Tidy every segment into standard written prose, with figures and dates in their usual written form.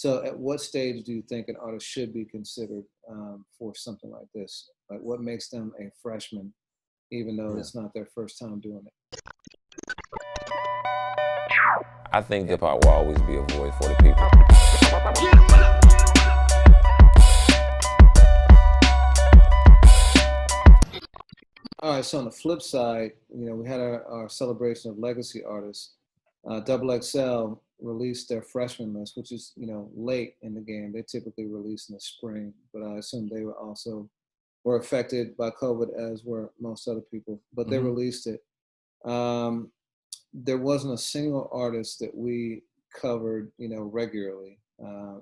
So at what stage do you think an artist should be considered for something like this? Like what makes them a freshman, even though Yeah. it's not their first time doing it? I think hip hop will always be a voice for the people. All right, so on the flip side, we had our celebration of legacy artists. Double XL released their freshman list, which is, late in the game. They typically release in the spring, but I assume they were affected by COVID, as were most other people, but they released it. There wasn't a single artist that we covered, regularly.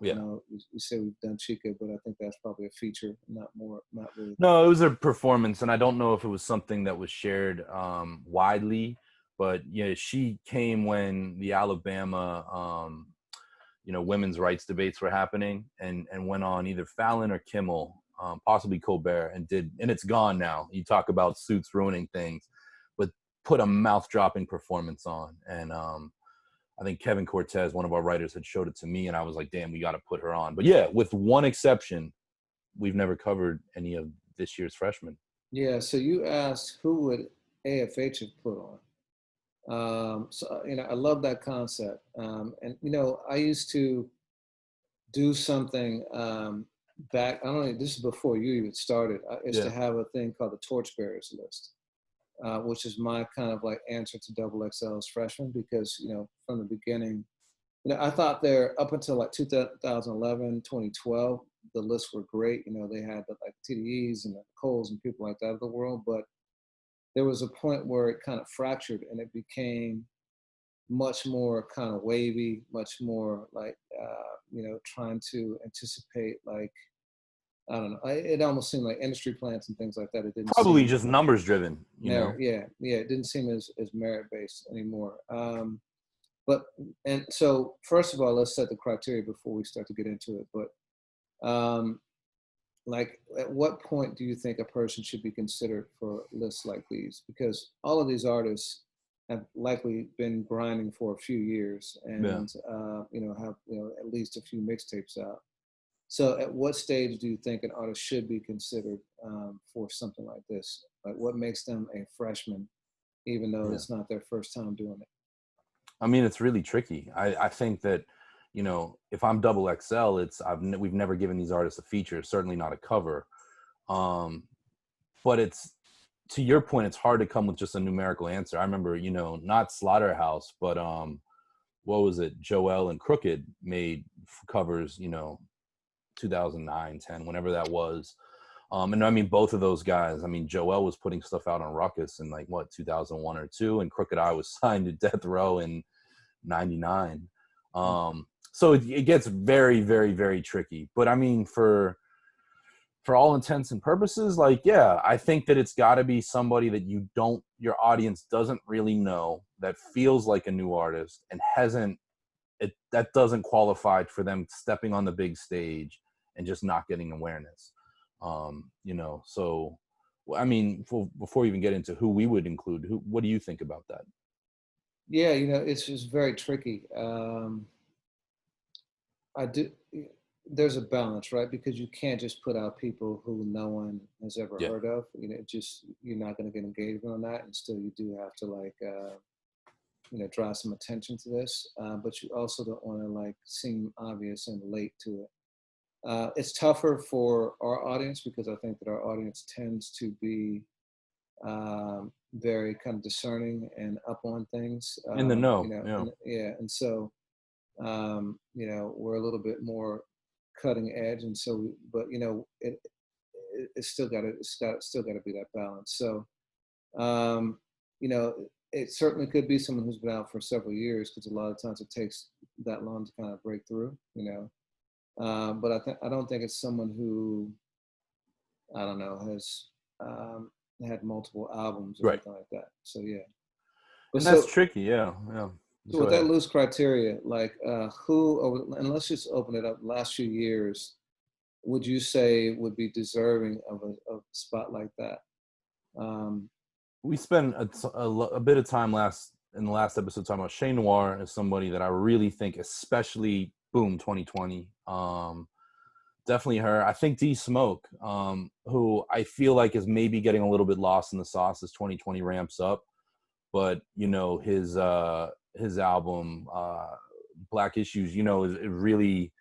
Yeah. You say we've done Chica, but I think that's probably a feature, not really. No, it was a performance, and I don't know if it was something that was shared widely, but yeah, she came when the Alabama, women's rights debates were happening, and went on either Fallon or Kimmel, possibly Colbert, and it's gone now. You talk about suits ruining things, but put a mouth-dropping performance on, and I think Kevin Cortez, one of our writers, had showed it to me, and I was like, damn, we got to put her on. But yeah, with one exception, we've never covered any of this year's freshmen. Yeah, so you asked who would AFH have put on. So, I love that concept. And, I used to do something back, I don't know, this is before you even started. I used to have a thing called the Torchbearers list. Which is my kind of like answer to Double XL's freshman, because, from the beginning, I thought up until like 2011, 2012, the lists were great. They had the like TDEs and the Coles and people like that of the world, but there was a point where it kind of fractured and it became much more kind of wavy, much more like, trying to anticipate like, I don't know. It almost seemed like industry plans and things like that. It didn't Probably seem just numbers driven, Yeah. It didn't seem as merit based anymore. And so first of all, let's set the criteria before we start to get into it. But like, at what point do you think a person should be considered for lists like these? Because all of these artists have likely been grinding for a few years, and have at least a few mixtapes out. So at what stage do you think an artist should be considered for something like this? Like what makes them a freshman, even though it's not their first time doing it? I mean, it's really tricky. I think that, if I'm Double XL, we've never given these artists a feature, certainly not a cover. But it's, to your point, it's hard to come with just a numerical answer. I remember, not Slaughterhouse, but what was it? Joel and Crooked made covers, 2009, 10, whenever that was. And I mean, both of those guys, I mean, Joel was putting stuff out on Ruckus in 2001 or 2, and Crooked Eye was signed to Death Row in 99. So it gets very, very, very tricky. But I mean, for all intents and purposes, I think that it's got to be somebody that your audience doesn't really know, that feels like a new artist and that doesn't qualify for them stepping on the big stage and just not getting awareness. So, I mean, before we even get into who we would include, what do you think about that? Yeah, it's just very tricky. There's a balance, right? Because you can't just put out people who no one has ever heard of. You're not going to get engagement on that. And still you do have to draw some attention to this. But you also don't want to seem obvious and late to it. It's tougher for our audience because I think that our audience tends to be very kind of discerning and up on things. In the know. And so, we're a little bit more cutting edge. And so, it's still got to be that balance. So, it certainly could be someone who's been out for several years, because a lot of times it takes that long to kind of break through, but I don't think it's someone who, I don't know, has had multiple albums or anything like that. So yeah, but that's tricky. Yeah. So with that loose criteria, and let's just open it up. Last few years, would you say would be deserving of a spot like that? We spent a bit of time in the last episode talking about Che Noir as somebody that I really think, especially boom, 2020. Definitely her. I think D Smoke, who I feel like is maybe getting a little bit lost in the sauce as 2020 ramps up. But you know, his album Black Issues, you know, it really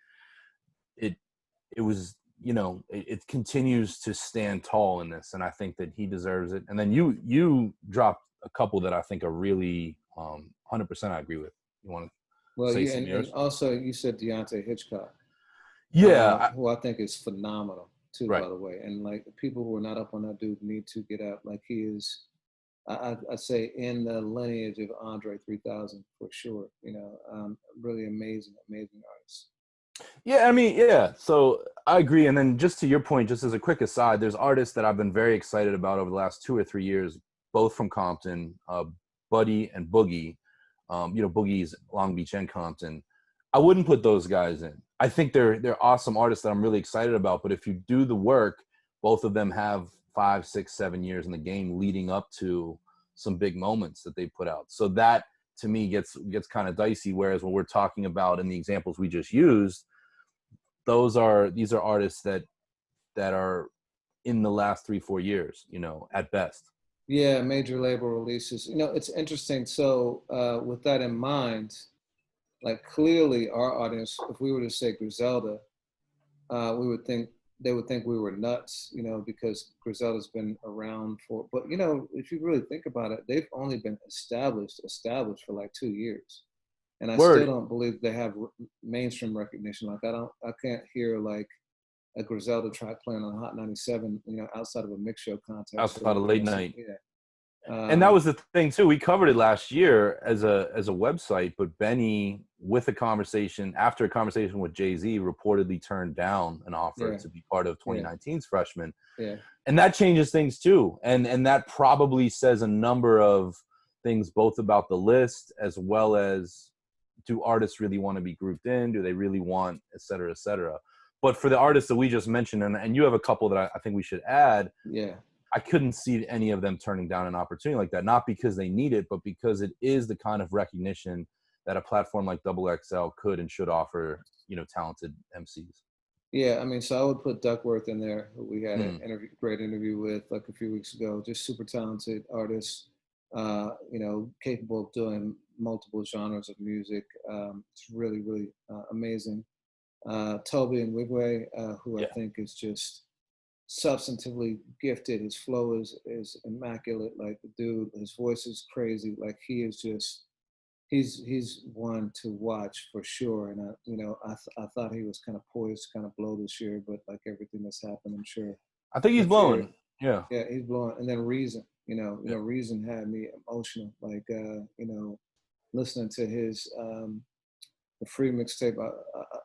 it was, you know, it continues to stand tall in this, and I think that he deserves it. And then you dropped a couple that I think are really 100% I agree with. You want to Well, say you some yours? and also you said Deanté Hitchcock, Yeah, who I think is phenomenal too, right. by the way. And like people who are not up on that dude need to get up. Like he is, I say in the lineage of Andre 3000 for sure. You know, really amazing artist. Yeah, I mean, yeah. So I agree. And then just to your point, just as a quick aside, there's artists that I've been very excited about over the last 2 or 3 years, both from Compton, Buddy and Boogie. You know, Boogie's Long Beach and Compton. I wouldn't put those guys in. I think they're awesome artists that I'm really excited about. But if you do the work, both of them have 5, 6, 7 years in the game leading up to some big moments that they put out. So that to me gets kind of dicey. Whereas when we're talking about in the examples we just used, these are artists that are in the last 3-4 years, you know, at best. Yeah, major label releases. You know, it's interesting. So with that in mind, like clearly our audience, if we were to say Griselda, they would think we were nuts, you know, because Griselda's been around but you know, if you really think about it, they've only been established for like 2 years. And I still Word. don't believe they have mainstream recognition. Like I can't hear like a Griselda track playing on Hot 97, you know, outside of a mix show contest. Outside of late night. Yeah. And that was the thing too. We covered it last year as a website, but Benny, after a conversation with Jay-Z, reportedly turned down an offer to be part of 2019's Freshmen. Yeah. And that changes things too. And that probably says a number of things, both about the list as well as, do artists really want to be grouped in? Do they really want, et cetera, et cetera? But for the artists that we just mentioned, and you have a couple that I think we should add. Yeah. I couldn't see any of them turning down an opportunity like that, not because they need it, but because it is the kind of recognition that a platform like XXL could and should offer, you know, talented MCs. Yeah, I mean, so I would put Duckworth in there, who we had an great interview with like a few weeks ago. Just super talented artist, you know, capable of doing multiple genres of music. It's really, really amazing. Tobi Nwigwe, who I think is just substantively gifted. His flow is immaculate. Like the dude, his voice is crazy. Like he is just, he's one to watch for sure. And I thought he was kind of poised to kind of blow this year, but like everything that's happened, I'm sure. I think he's blowing. Yeah, he's blowing. And then Reason, you know, Reason had me emotional. Like you know, listening to his the free mixtape.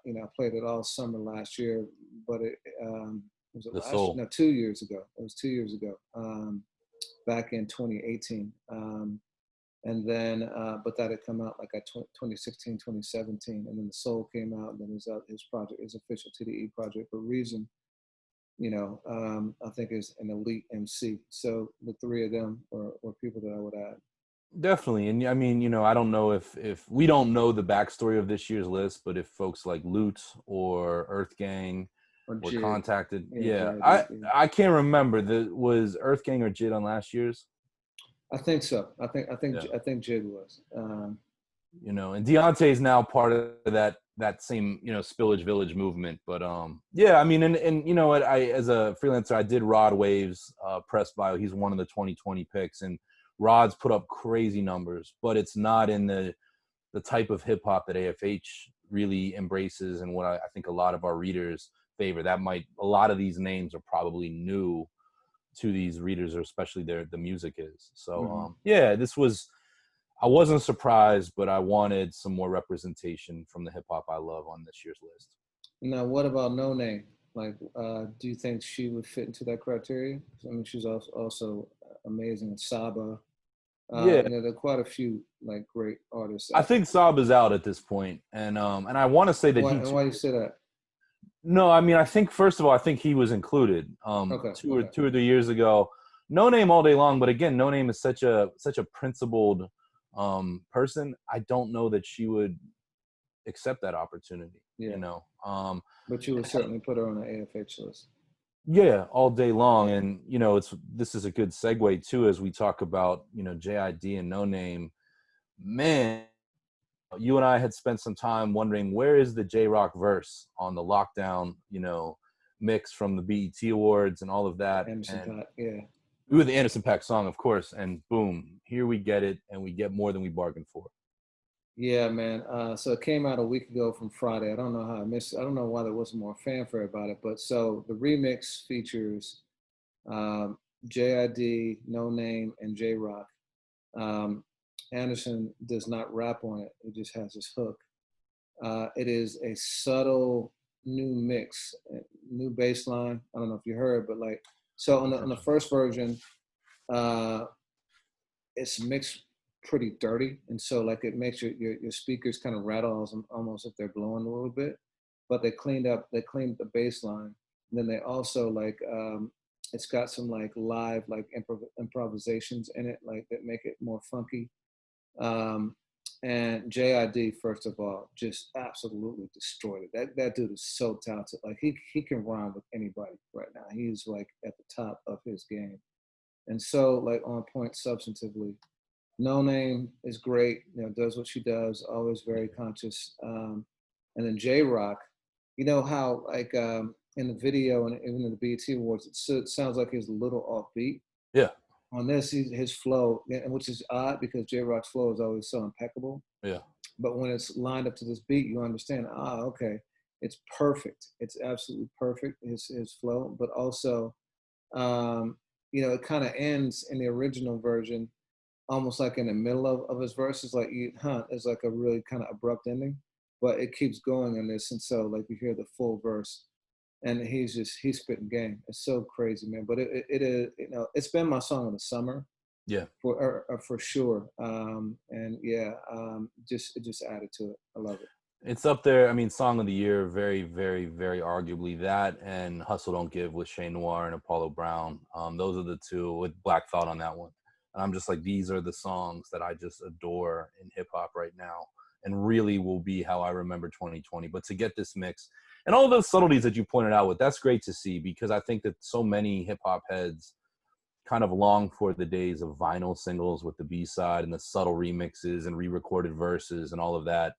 You know, I played it all summer last year, but it was it last year? No, 2 years ago. It was 2 years ago, back in 2018. And then, but that had come out like at 2016, 2017. And then The Soul came out, and then his project, his official TDE project. But Reason, you know, I think is an elite MC. So the three of them were people that I would add. Definitely. And I mean, you know, I don't know if we don't know the backstory of this year's list, but if folks like Loot or Earth Gang were contacted. I can't remember. Was Earth Gang or Jid on last year's? I think so. I think Jid was. You know, and Deanté is now part of that same, you know, Spillage Village movement. But yeah, I mean, and you know what, I as a freelancer, I did Rod Wave's press bio. He's one of the 2020 picks, and Rod's put up crazy numbers, but it's not in the type of hip hop that AFH really embraces, and what I think a lot of our readers favor. A lot of these names are probably new to these readers, or especially the music is. So yeah, I wasn't surprised, but I wanted some more representation from the hip hop I love on this year's list. Now, what about No Name? Like, do you think she would fit into that criteria? I mean, she's also amazing. Saba. Yeah, you know, there are quite a few like great artists. I think Saba's out at this point, and I want to say that why do you say that? No, I mean, I think first of all, I think he was included 2 or 3 years ago. No Name all day long, but again, No Name is such a principled person. I don't know that she would accept that opportunity. Yeah. you know. But you would certainly put her on an AFH list. Yeah, all day long. And, you know, this is a good segue too, as we talk about, you know, JID and No Name. Man, you and I had spent some time wondering, where is the J-Rock verse on the Lockdown, you know, mix from the BET Awards and all of that. Anderson And Paak, yeah. with the Anderson .Paak song, of course, and boom, here we get it, and we get more than we bargained for. Yeah, man. So it came out a week ago from Friday. I don't know how I missed it. I don't know why there wasn't more fanfare about it. But so the remix features JID, No Name, and J-Rock. Anderson does not rap on it. He just has his hook. It is a subtle new mix, new bass line. I don't know if you heard, but like, so on the first version, it's mixed pretty dirty, and so like it makes your speakers kind of rattle almost if they're blowing a little bit. But they cleaned the bass line, and then they also like it's got some like live like improvisations in it, like that make it more funky. And JID, first of all, just absolutely destroyed it. That dude is so talented. Like he can rhyme with anybody right now. He's like at the top of his game, and so like on point substantively. No Name is great, you know, does what she does, always very conscious. And then J-Rock, you know how like in the video and even in the BET Awards, it sounds like he's a little offbeat. Yeah. On this, his flow, which is odd because J-Rock's flow is always so impeccable. Yeah. But when it's lined up to this beat, you understand, okay, it's perfect. It's absolutely perfect, his flow. But also, you know, it kind of ends in the original version almost like in the middle of his verses, like it's like a really kind of abrupt ending, but it keeps going in this, and so like you hear the full verse, and he's spitting game. It's so crazy, man. But it is, you know, it's been my song of the summer, Yeah, for sure. And yeah, it just added to it. I love it. it's up there. I mean, song of the year, very, very, very arguably that, and Hustle Don't Give with Che Noir and Apollo Brown. Those are the two, with Black Thought on that one. And I'm just like, these are the songs that I just adore in hip hop right now, and really will be how I remember 2020. But to get this mix and all those subtleties that you pointed out with, that's great to see, because I think that so many hip hop heads kind of long for the days of vinyl singles with the B-side and the subtle remixes and re-recorded verses and all of that.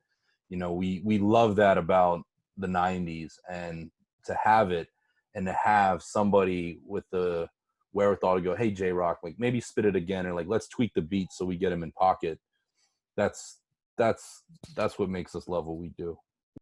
You know, we love that about the 90s, and to have it, and to have somebody with the wherewithal to go, hey, J-Rock, like maybe spit it again, or like let's tweak the beat so we get him in pocket. That's what makes us love what we do.